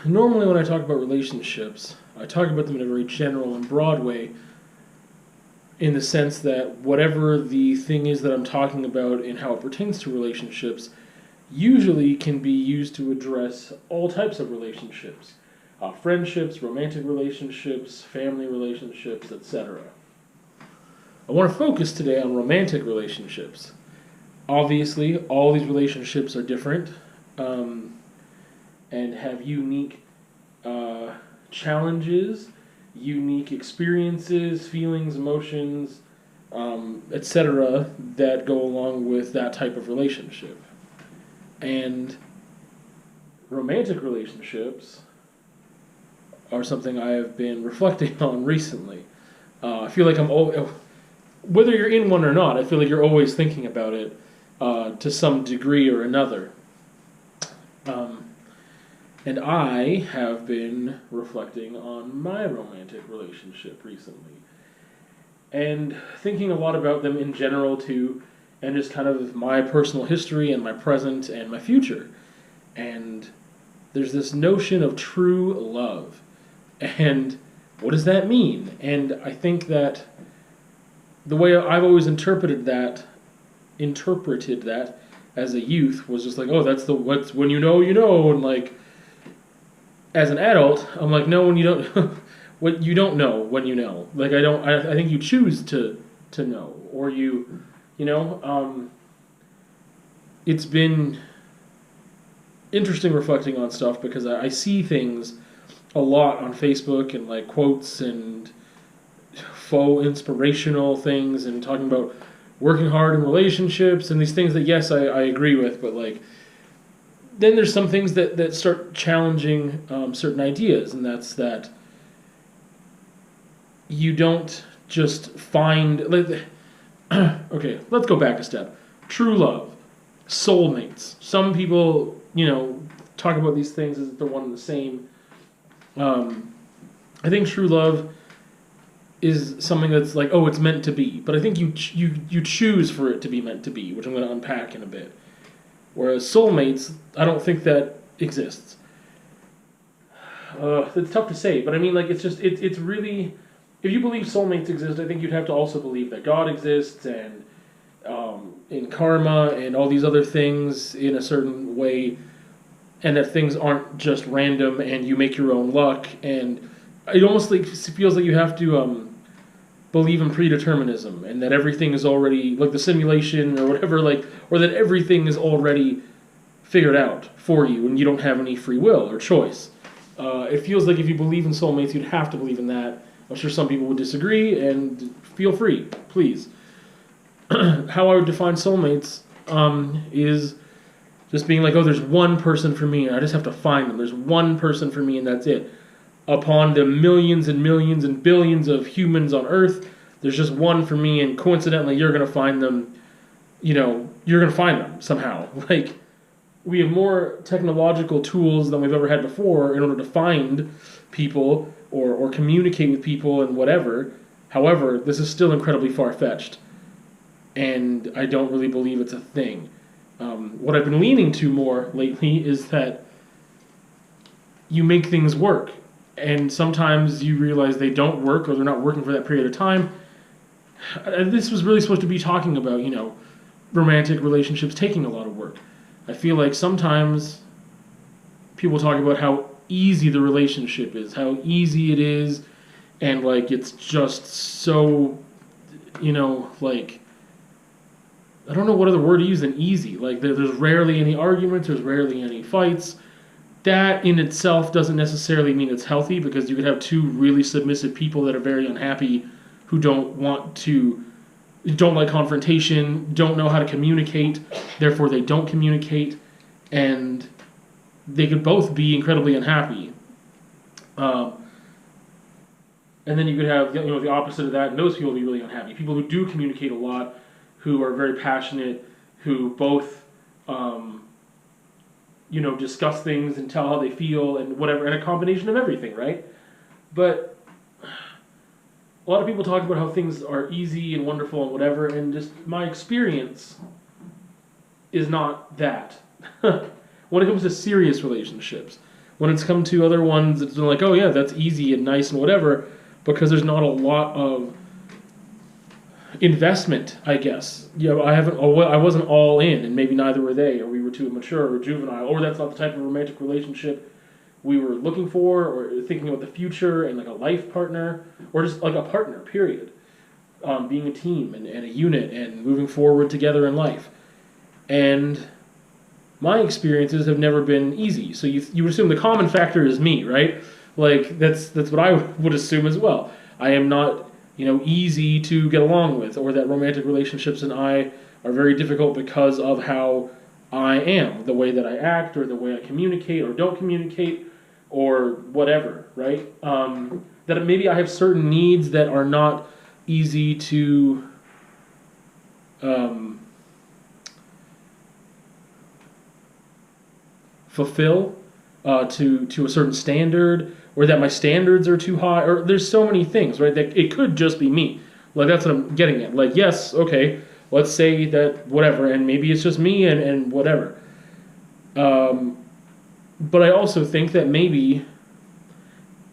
normally when I talk about relationships, I talk about them in a very general and broad way, in the sense that whatever the thing is that I'm talking about and how it pertains to relationships usually can be used to address all types of relationships. Friendships, romantic relationships, family relationships, etc. I want to focus today on romantic relationships. Obviously, all these relationships are different and have unique challenges, unique experiences, feelings, emotions, etc., that go along with that type of relationship. And romantic relationships are something I have been reflecting on recently. I feel like whether you're in one or not, I feel like you're always thinking about it to some degree or another. And I have been reflecting on my romantic relationship recently. And thinking a lot about them in general too, and just kind of my personal history and my present and my future. And there's this notion of true love. And what does that mean? And I think that the way I've always interpreted that as a youth was just like, oh, that's what's when you know, and like as an adult, I'm like, no, when you don't, what you don't know when you know. Like I think you choose to know, or it's been interesting reflecting on stuff because I see things a lot on Facebook and like quotes and faux inspirational things and talking about working hard in relationships and these things that yes I agree with, but like then there's some things that start challenging certain ideas, and that's that you don't just find okay, let's go back a step. True love, soulmates. Some people talk about these things as if they're one and the same. I think true love is something that's like, oh, it's meant to be. But I think you choose for it to be meant to be, which I'm going to unpack in a bit. Whereas soulmates, I don't think that exists. It's tough to say, but I mean, like, it's really, if you believe soulmates exist, I think you'd have to also believe that God exists and in karma and all these other things in a certain way, and that things aren't just random and you make your own luck, and it almost like feels like you have to believe in predeterminism and that everything is already like the simulation or whatever, like, or that everything is already figured out for you and you don't have any free will or choice. It feels like if you believe in soulmates, you'd have to believe in that. I'm sure some people would disagree, and feel free, please. How I would define soulmates is just being like, oh, there's one person for me, and I just have to find them. There's one person for me, and that's it. Upon the millions and millions and billions of humans on Earth, there's just one for me, and coincidentally, you're going to find them, you're going to find them somehow. Like, we have more technological tools than we've ever had before in order to find people or communicate with people and whatever. However, this is still incredibly far-fetched, and I don't really believe it's a thing. What I've been leaning to more lately is that you make things work, and sometimes you realize they don't work or they're not working for that period of time. This was really supposed to be talking about, romantic relationships taking a lot of work. I feel like sometimes people talk about how easy the relationship is, how easy it is, and like it's just so, like, I don't know what other word to use than easy. Like there's rarely any arguments, there's rarely any fights. That in itself doesn't necessarily mean it's healthy, because you could have two really submissive people that are very unhappy, who don't like confrontation, don't know how to communicate, therefore they don't communicate, and they could both be incredibly unhappy. And then you could have the opposite of that, and those people will be really unhappy. People who do communicate a lot, who are very passionate, who both discuss things and tell how they feel and whatever, and a combination of everything, right? But a lot of people talk about how things are easy and wonderful and whatever, and just my experience is not that. When it comes to serious relationships, when it's come to other ones, it's been like, oh yeah, that's easy and nice and whatever, because there's not a lot of investment, I guess. I wasn't all in, and maybe neither were they, or we were too immature or juvenile, or that's not the type of romantic relationship we were looking for, or thinking about the future and like a life partner, or just like a partner, period. Being a team and a unit and moving forward together in life. And my experiences have never been easy. So you would assume the common factor is me, right? Like that's what I would assume as well. I am not, easy to get along with, or that romantic relationships and I are very difficult because of how I am, the way that I act, or the way I communicate or don't communicate, or whatever, right? That maybe I have certain needs that are not easy to fulfill to a certain standard, or that my standards are too high, or there's so many things, right? That it could just be me. Like that's what I'm getting at. Like, yes, okay, let's say that whatever, and maybe it's just me and whatever. But I also think that maybe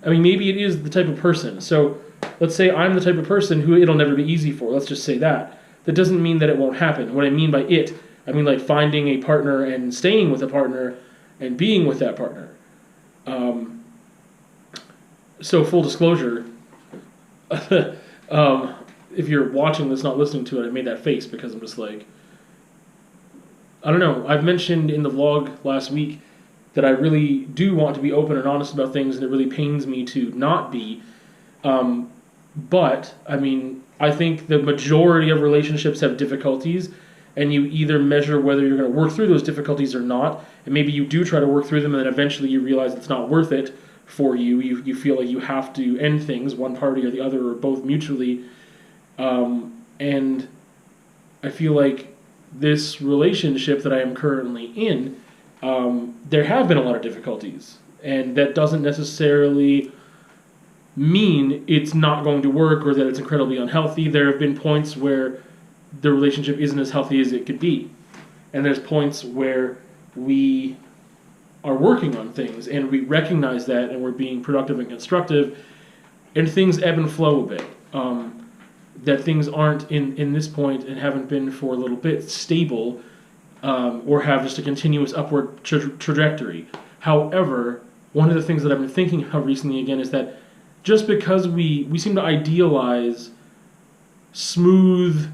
it is the type of person. So let's say I'm the type of person who it'll never be easy for. Let's just say that. That doesn't mean that it won't happen. What I mean by it, I mean like finding a partner and staying with a partner and being with that partner. So full disclosure, if you're watching this, not listening to it, I made that face because I'm just like, I don't know. I've mentioned in the vlog last week that I really do want to be open and honest about things, and it really pains me to not be. But, I think the majority of relationships have difficulties, and you either measure whether you're going to work through those difficulties or not, and maybe you do try to work through them, and then eventually you realize it's not worth it for you. You feel like you have to end things, one party or the other, or both mutually. And I feel like this relationship that I am currently in, there have been a lot of difficulties, and that doesn't necessarily mean it's not going to work or that it's incredibly unhealthy. There have been points where the relationship isn't as healthy as it could be, and there's points where we are working on things and we recognize that, and we're being productive and constructive, and things ebb and flow a bit. That things aren't in this point, and haven't been for a little bit, stable, or have just a continuous upward trajectory. However, one of the things that I've been thinking about recently again is that just because we seem to idealize smooth,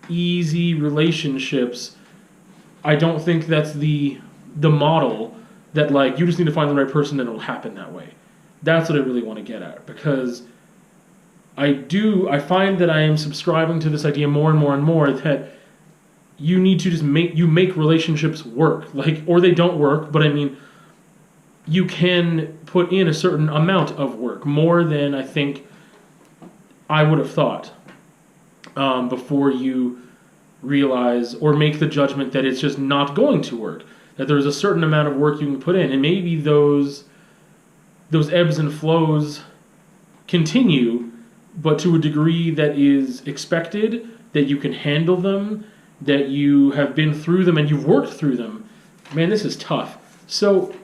easy relationships, I don't think that's the model that, like, you just need to find the right person and it'll happen that way. That's what I really want to get at, because I find that I am subscribing to this idea more and more and more that you need to just make relationships work, like, or they don't work, but you can put in a certain amount of work, more than I think I would have thought, before you realize or make the judgment that it's just not going to work, that there's a certain amount of work you can put in, and maybe those ebbs and flows continue, but to a degree that is expected, that you can handle them, that you have been through them and you've worked through them. Man, this is tough. So,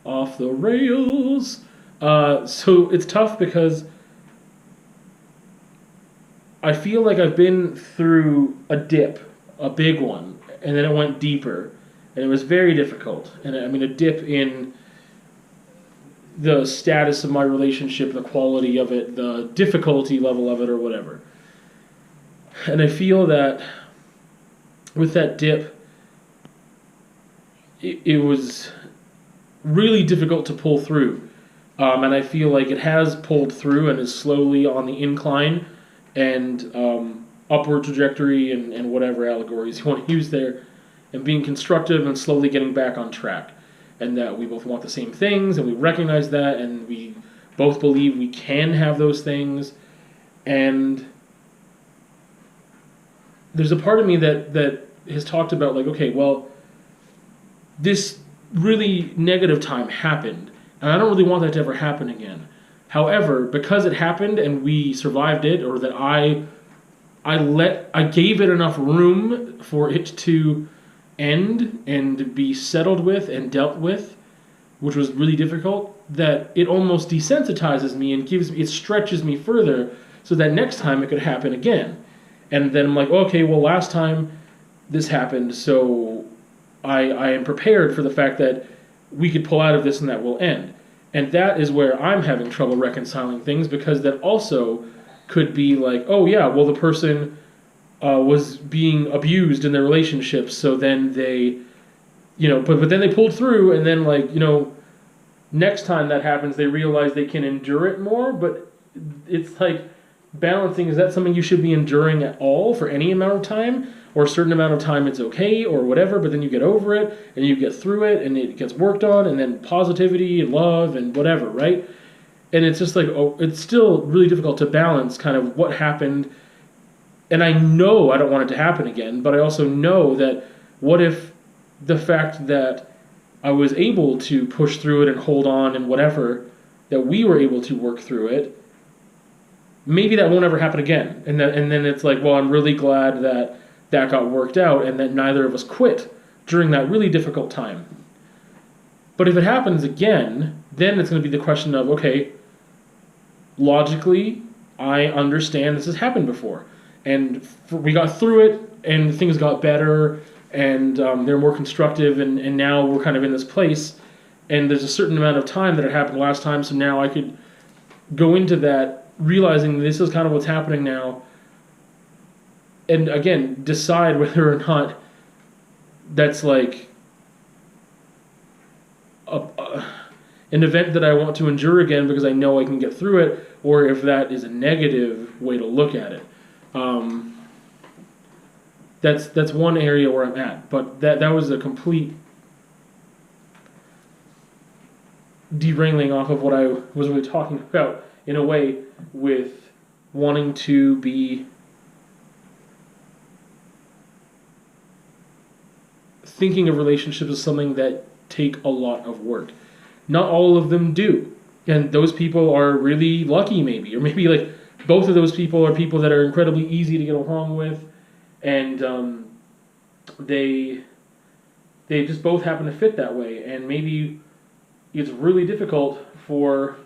off the rails. So it's tough because I feel like I've been through a dip, a big one, and then it went deeper, and it was very difficult. And a dip in the status of my relationship, the quality of it, the difficulty level of it, or whatever. And I feel that with that dip, it was really difficult to pull through. And I feel like it has pulled through and is slowly on the incline and upward trajectory and whatever allegories you want to use there, and being constructive and slowly getting back on track. And that we both want the same things, and we recognize that, and we both believe we can have those things. And there's a part of me that has talked about, like, okay, well, this really negative time happened, and I don't really want that to ever happen again. However, because it happened and we survived it, or that I gave it enough room for it to end and be settled with and dealt with, which was really difficult, that it almost desensitizes me and it stretches me further so that next time it could happen again. And then I'm like, okay, well, last time this happened, so I am prepared for the fact that we could pull out of this and that will end. And that is where I'm having trouble reconciling things, because that also could be like, oh yeah, well, the person was being abused in their relationships, so then they, but then they pulled through, and then next time that happens, they realize they can endure it more. But it's like balancing, is that something you should be enduring at all for any amount of time, or a certain amount of time it's okay or whatever, but then you get over it and you get through it and it gets worked on, and then positivity and love and whatever, right? And it's just like, it's still really difficult to balance kind of what happened. And I know I don't want it to happen again, but I also know that what if the fact that I was able to push through it and hold on and whatever, that we were able to work through it, maybe that won't ever happen again. And then it's like, well, I'm really glad that got worked out and that neither of us quit during that really difficult time. But if it happens again, then it's going to be the question of, okay, logically, I understand this has happened before. And we got through it, and things got better, and they're more constructive, and now we're kind of in this place. And there's a certain amount of time that it happened last time, so now I could go into that realizing this is kind of what's happening now, and again, decide whether or not that's like an event that I want to endure again because I know I can get through it, or if that is a negative way to look at it. That's one area where I'm at, but that was a complete derailing off of what I was really talking about, in a way, with wanting to be thinking of relationships as something that take a lot of work. Not all of them do, and those people are really lucky, maybe, or maybe like both of those people are people that are incredibly easy to get along with, and they just both happen to fit that way. And maybe it's really difficult for,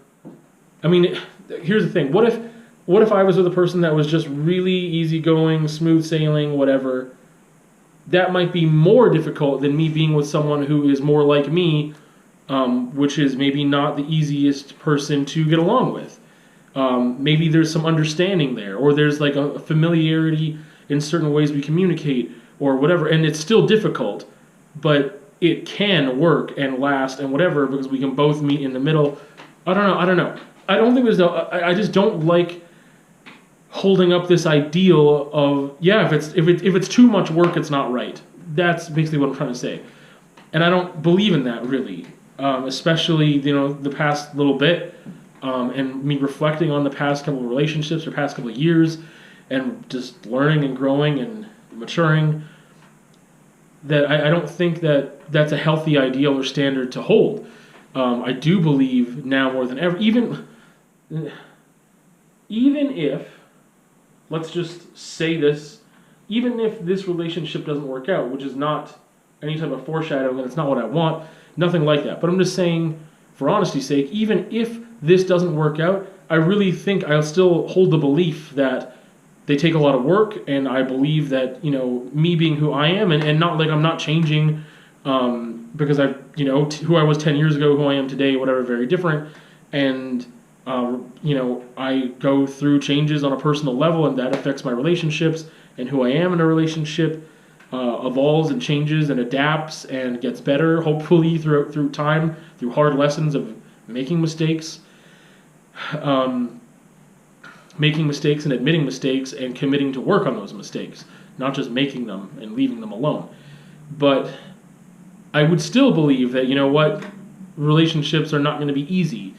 I mean, here's the thing, what if I was with a person that was just really easygoing, smooth sailing, whatever? That might be more difficult than me being with someone who is more like me, which is maybe not the easiest person to get along with. Maybe there's some understanding there, or there's like a familiarity in certain ways we communicate, or whatever, and it's still difficult, but it can work and last and whatever, because we can both meet in the middle. I don't know. I don't think I just don't like holding up this ideal of, yeah, if it's too much work, it's not right. That's basically what I'm trying to say. And I don't believe in that, really, especially, the past little bit, and me reflecting on the past couple of relationships or past couple of years, and just learning and growing and maturing, that I don't think that that's a healthy ideal or standard to hold. I do believe now more than ever, even if, let's just say this, even if this relationship doesn't work out, which is not any type of foreshadowing, and it's not what I want, nothing like that. But I'm just saying, for honesty's sake, even if this doesn't work out, I really think I'll still hold the belief that they take a lot of work, and I believe that, me being who I am, and not like I'm not changing, because I've, who I was 10 years ago, who I am today, whatever, very different, and I go through changes on a personal level, and that affects my relationships, and who I am in a relationship evolves and changes and adapts and gets better, hopefully through time, through hard lessons of making mistakes, and admitting mistakes and committing to work on those mistakes, not just making them and leaving them alone. But I would still believe that, relationships are not going to be easy.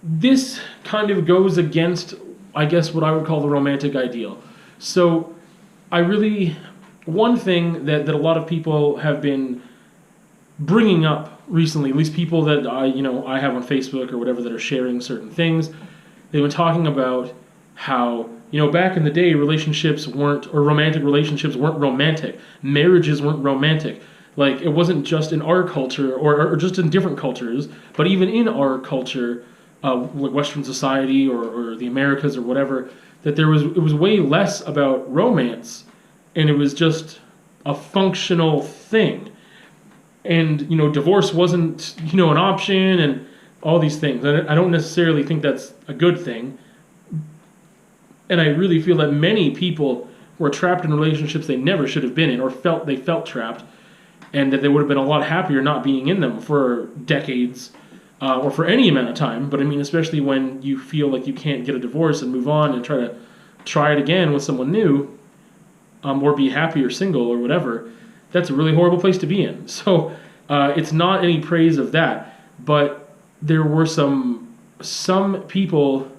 This kind of goes against, I guess, what I would call the romantic ideal. So one thing that a lot of people have been bringing up recently, at least people that I have on Facebook or whatever that are sharing certain things, they've been talking about how, back in the day, relationships weren't, or romantic relationships weren't romantic. Marriages weren't romantic. Like, it wasn't just in our culture, or just in different cultures, but even in our culture, like Western society or the Americas or whatever, that it was way less about romance, and it was just a functional thing. And, divorce wasn't, an option, and all these things. I don't necessarily think that's a good thing. And I really feel that many people were trapped in relationships they never should have been in, or felt trapped, and that they would have been a lot happier not being in them for decades, or for any amount of time. But I mean, especially when you feel like you can't get a divorce and move on and try it again with someone new, or be happy or single or whatever, that's a really horrible place to be in. So it's not any praise of that, but there were some people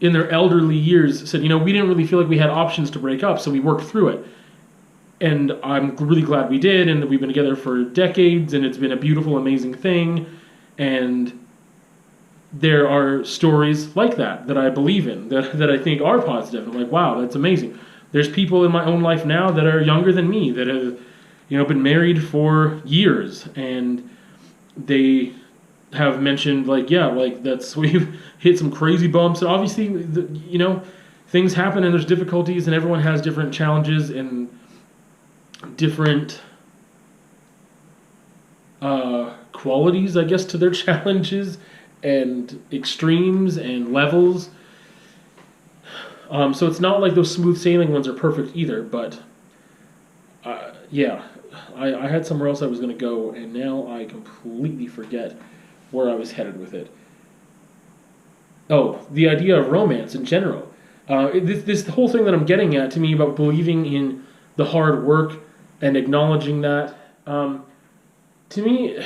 in their elderly years said, we didn't really feel like we had options to break up, so we worked through it. And I'm really glad we did, and that we've been together for decades, and it's been a beautiful, amazing thing. And there are stories like that I believe in, that I think are positive. I'm like, wow, that's amazing. There's people in my own life now that are younger than me that have, been married for years, and they have mentioned, like, yeah, like, we've hit some crazy bumps, and obviously, things happen, and there's difficulties, and everyone has different challenges and different qualities, I guess, to their challenges, and extremes and levels. So it's not like those smooth sailing ones are perfect either, but yeah, I had somewhere else I was going to go, and now I completely forget where I was headed with it. Oh, the idea of romance in general. This whole thing that I'm getting at, to me, about believing in the hard work and acknowledging that, to me,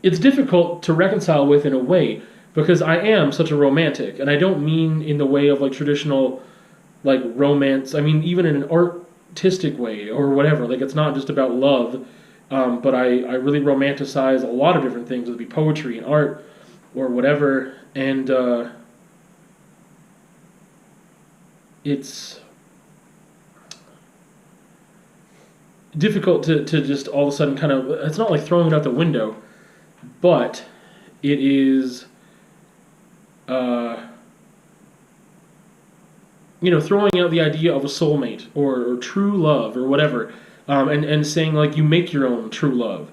it's difficult to reconcile with in a way, because I am such a romantic, and I don't mean in the way of like traditional, like, romance. I mean even in an artistic way or whatever. Like, it's not just about love, but I really romanticize a lot of different things, whether it be poetry and art or whatever, and it's difficult to just all of a sudden kind of, it's not like throwing it out the window, but it is throwing out the idea of a soulmate or true love or whatever, and saying, like, you make your own true love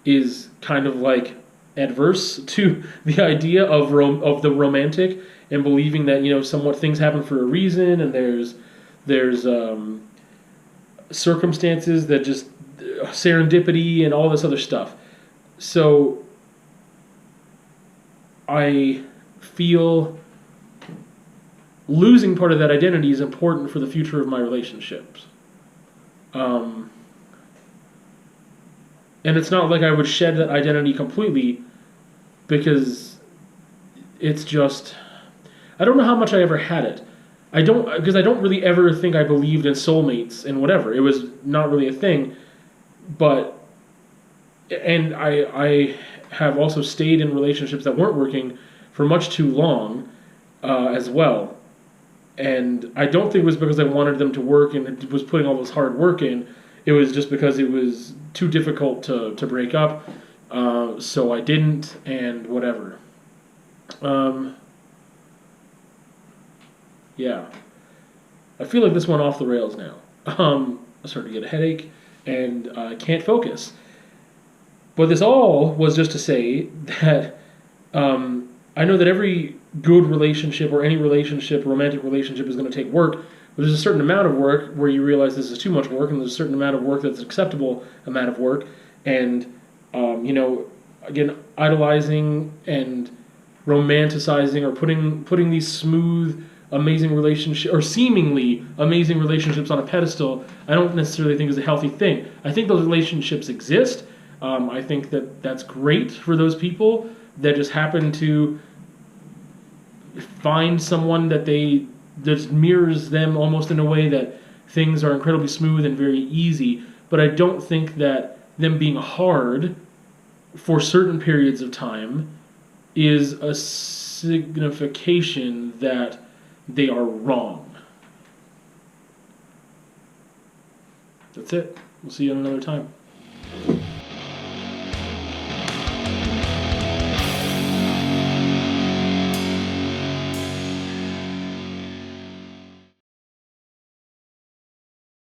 is kind of like adverse to the idea of the romantic, and believing that somewhat things happen for a reason, and there's circumstances that just serendipity and all this other stuff. So I feel losing part of that identity is important for the future of my relationships. And it's not like I would shed that identity completely, because it's just, I don't know how much I ever had it. Because I don't really ever think I believed in soulmates and whatever. It was not really a thing. And I have also stayed in relationships that weren't working for much too long, as well. And I don't think it was because I wanted them to work and was putting all this hard work in. It was just because it was too difficult to break up. So I didn't, and whatever. Yeah. I feel like this went off the rails now. I started to get a headache, and I can't focus. But this all was just to say that I know that every good relationship, or any relationship, romantic relationship, is going to take work. But there's a certain amount of work where you realize this is too much work, and there's a certain amount of work that's an acceptable amount of work. And, again, idolizing and romanticizing, or putting these smooth, amazing relationships, or seemingly amazing relationships, on a pedestal, I don't necessarily think is a healthy thing. I think those relationships exist. I think that that's great for those people that just happen to find someone that just mirrors them almost in a way that things are incredibly smooth and very easy. But I don't think that them being hard for certain periods of time is a signification that they are wrong. That's it. We'll see you another time.